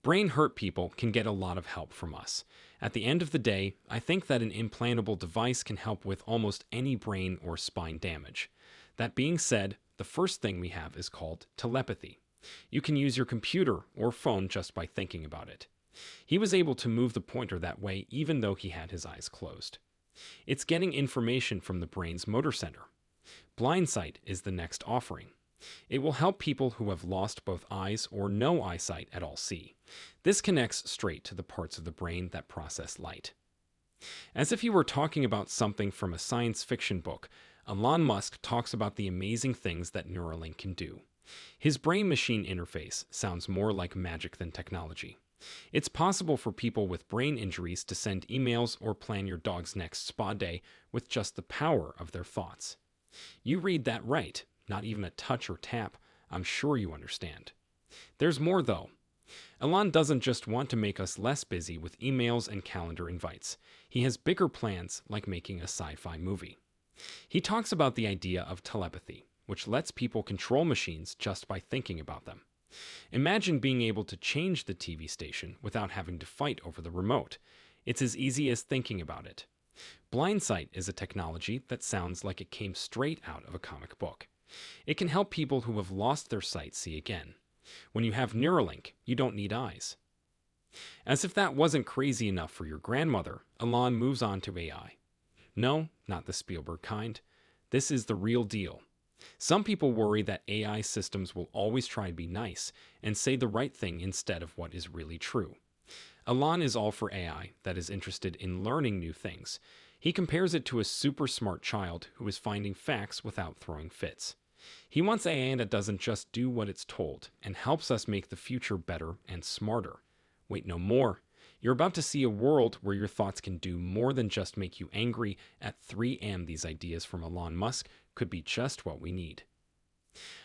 Brain-hurt people can get a lot of help from us. At the end of the day, I think that an implantable device can help with almost any brain or spine damage. That being said, the first thing we have is called telepathy. You can use your computer or phone just by thinking about it. He was able to move the pointer that way even though he had his eyes closed. It's getting information from the brain's motor center. Blindsight is the next offering. It will help people who have lost both eyes or no eyesight at all see. This connects straight to the parts of the brain that process light. As if you were talking about something from a science fiction book, Elon Musk talks about the amazing things that Neuralink can do. His brain-machine interface sounds more like magic than technology. It's possible for people with brain injuries to send emails or plan your dog's next spa day with just the power of their thoughts. You read that right. Not even a touch or tap. I'm sure you understand. There's more, though. Elon doesn't just want to make us less busy with emails and calendar invites. He has bigger plans, like making a sci-fi movie. He talks about the idea of telepathy, which lets people control machines just by thinking about them. Imagine being able to change the TV station without having to fight over the remote. It's as easy as thinking about it. Blindsight is a technology that sounds like it came straight out of a comic book. It can help people who have lost their sight see again. When you have Neuralink, you don't need eyes. As if that wasn't crazy enough for your grandmother, Elon moves on to AI. No, not the Spielberg kind. This is the real deal. Some people worry that AI systems will always try to be nice and say the right thing instead of what is really true. Elon is all for AI that is interested in learning new things. He compares it to a super smart child who is finding facts without throwing fits. He wants AI that doesn't just do what it's told and helps us make the future better and smarter. Wait, no more. You're about to see a world where your thoughts can do more than just make you angry at 3 a.m. These ideas from Elon Musk could be just what we need.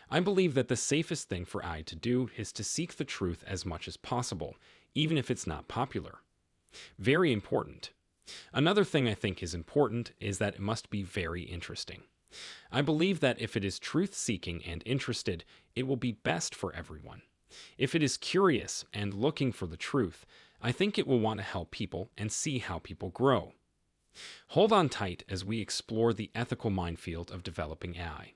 I believe that the safest thing for AI to do is to seek the truth as much as possible, even if it's not popular. Very important. Another thing I think is important is that it must be very interesting. I believe that if it is truth-seeking and interested, it will be best for everyone. If it is curious and looking for the truth, I think it will want to help people and see how people grow. Hold on tight as we explore the ethical minefield of developing AI.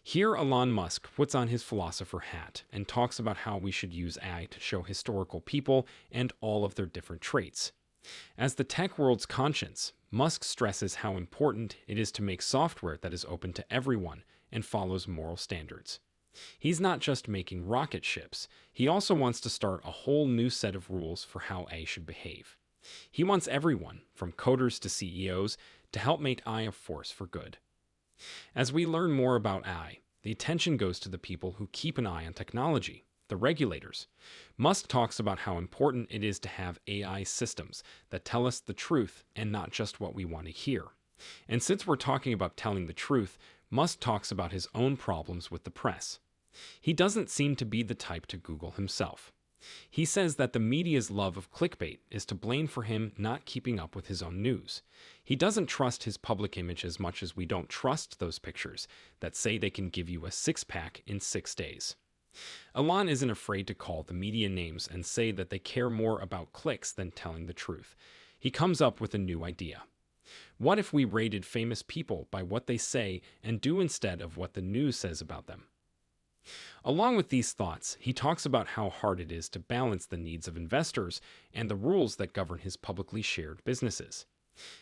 Here, Elon Musk puts on his philosopher hat and talks about how we should use AI to show historical people and all of their different traits. As the tech world's conscience, Musk stresses how important it is to make software that is open to everyone and follows moral standards. He's not just making rocket ships, he also wants to start a whole new set of rules for how AI should behave. He wants everyone, from coders to CEOs, to help make AI a force for good. As we learn more about AI, the attention goes to the people who keep an eye on technology, the regulators. Musk talks about how important it is to have AI systems that tell us the truth and not just what we want to hear. And since we're talking about telling the truth, Musk talks about his own problems with the press. He doesn't seem to be the type to Google himself. He says that the media's love of clickbait is to blame for him not keeping up with his own news. He doesn't trust his public image as much as we don't trust those pictures that say they can give you a six-pack in 6 days. Elon isn't afraid to call the media names and say that they care more about clicks than telling the truth. He comes up with a new idea. What if we rated famous people by what they say and do instead of what the news says about them? Along with these thoughts, he talks about how hard it is to balance the needs of investors and the rules that govern his publicly shared businesses.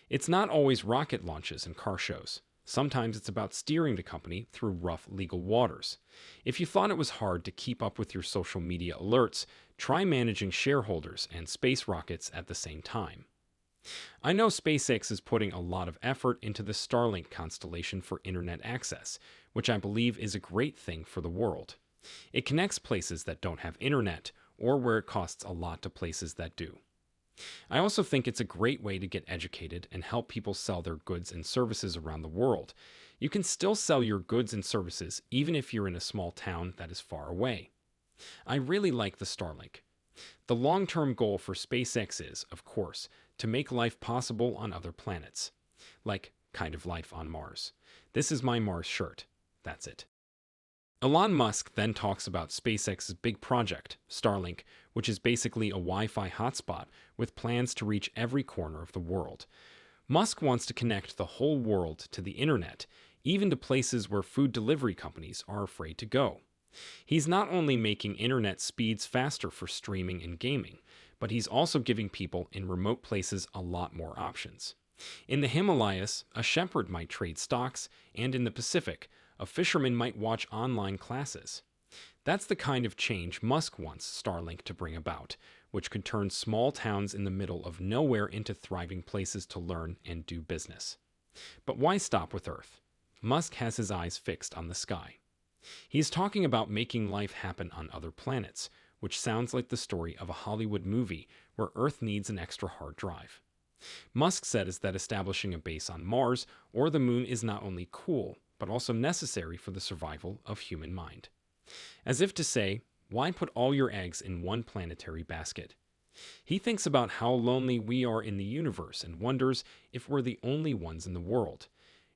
It's not always rocket launches and car shows. Sometimes it's about steering the company through rough legal waters. If you thought it was hard to keep up with your social media alerts, try managing shareholders and space rockets at the same time. I know SpaceX is putting a lot of effort into the Starlink constellation for internet access, which I believe is a great thing for the world. It connects places that don't have internet or where it costs a lot to places that do. I also think it's a great way to get educated and help people sell their goods and services around the world. You can still sell your goods and services even if you're in a small town that is far away. I really like the Starlink. The long-term goal for SpaceX is, of course, to make life possible on other planets. Like, kind of life on Mars. This is my Mars shirt. That's it. Elon Musk then talks about SpaceX's big project, Starlink, which is basically a Wi-Fi hotspot with plans to reach every corner of the world. Musk wants to connect the whole world to the internet, even to places where food delivery companies are afraid to go. He's not only making internet speeds faster for streaming and gaming, but he's also giving people in remote places a lot more options. In the Himalayas, a shepherd might trade stocks, and in the Pacific, a fisherman might watch online classes. That's the kind of change Musk wants Starlink to bring about, which could turn small towns in the middle of nowhere into thriving places to learn and do business. But why stop with Earth? Musk has his eyes fixed on the sky. He's talking about making life happen on other planets, which sounds like the story of a Hollywood movie where Earth needs an extra hard drive. Musk says that establishing a base on Mars or the Moon is not only cool, but also necessary for the survival of human mind. As if to say, why put all your eggs in one planetary basket? He thinks about how lonely we are in the universe and wonders if we're the only ones in the world.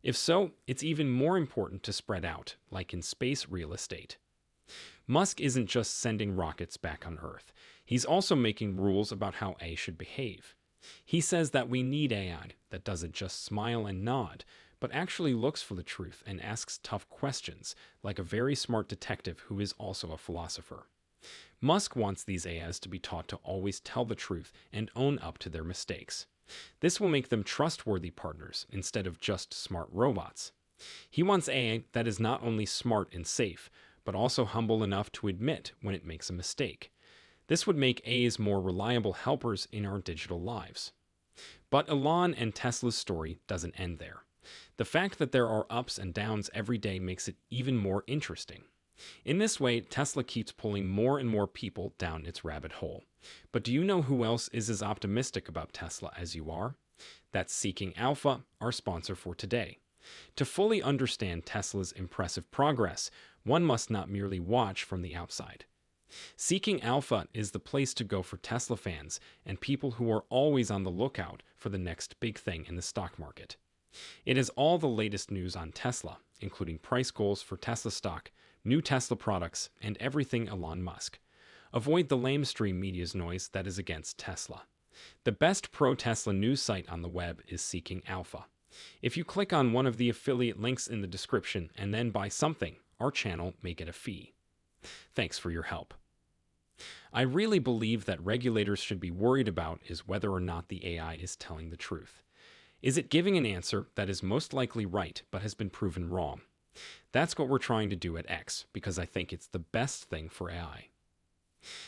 If so, it's even more important to spread out, like in space real estate. Musk isn't just sending rockets back on Earth. He's also making rules about how AI should behave. He says that we need AI that doesn't just smile and nod, but actually looks for the truth and asks tough questions, like a very smart detective who is also a philosopher. Musk wants these AIs to be taught to always tell the truth and own up to their mistakes. This will make them trustworthy partners instead of just smart robots. He wants AI that is not only smart and safe, but also humble enough to admit when it makes a mistake. This would make AIs more reliable helpers in our digital lives. But Elon and Tesla's story doesn't end there. The fact that there are ups and downs every day makes it even more interesting. In this way, Tesla keeps pulling more and more people down its rabbit hole. But do you know who else is as optimistic about Tesla as you are? That's Seeking Alpha, our sponsor for today. To fully understand Tesla's impressive progress, one must not merely watch from the outside. Seeking Alpha is the place to go for Tesla fans and people who are always on the lookout for the next big thing in the stock market. It has all the latest news on Tesla, including price goals for Tesla stock, new Tesla products, and everything Elon Musk. Avoid the lamestream media's noise that is against Tesla. The best pro-Tesla news site on the web is Seeking Alpha. If you click on one of the affiliate links in the description and then buy something, our channel may get a fee. Thanks for your help. I really believe that regulators should be worried about is whether or not the AI is telling the truth. Is it giving an answer that is most likely right but has been proven wrong? That's what we're trying to do at X because I think it's the best thing for AI.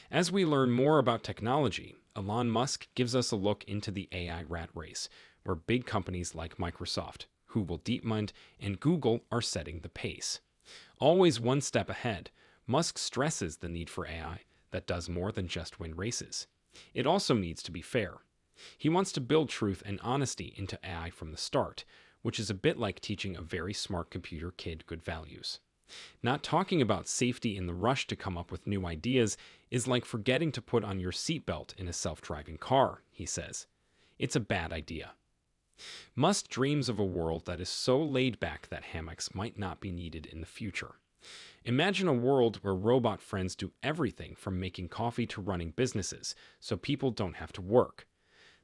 As we learn more about technology, Elon Musk gives us a look into the AI rat race, where big companies like Microsoft, Google DeepMind, and Google are setting the pace. Always one step ahead, Musk stresses the need for AI that does more than just win races. It also needs to be fair. He wants to build truth and honesty into AI from the start, which is a bit like teaching a very smart computer kid good values. Not talking about safety in the rush to come up with new ideas is like forgetting to put on your seatbelt in a self-driving car, he says. It's a bad idea. Musk dreams of a world that is so laid back that hammocks might not be needed in the future. Imagine a world where robot friends do everything from making coffee to running businesses, so people don't have to work.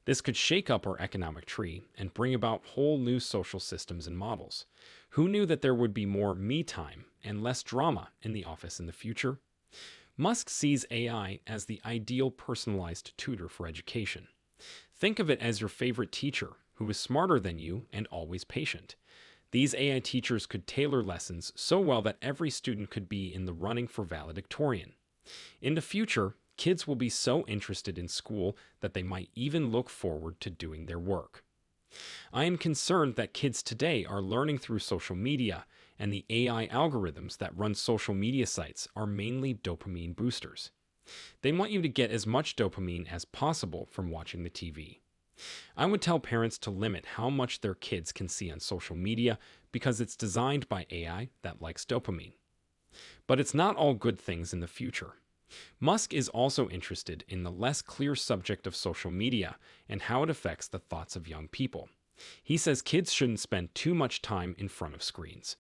This could shake up our economic tree and bring about whole new social systems and models. Who knew that there would be more me time and less drama in the office in the future? Musk sees AI as the ideal personalized tutor for education. Think of it as your favorite teacher who is smarter than you and always patient. These AI teachers could tailor lessons so well that every student could be in the running for valedictorian. In the future, kids will be so interested in school that they might even look forward to doing their work. I am concerned that kids today are learning through social media, and the AI algorithms that run social media sites are mainly dopamine boosters. They want you to get as much dopamine as possible from watching the TV. I would tell parents to limit how much their kids can see on social media because it's designed by AI that likes dopamine. But it's not all good things in the future. Musk is also interested in the less clear subject of social media and how it affects the thoughts of young people. He says kids shouldn't spend too much time in front of screens.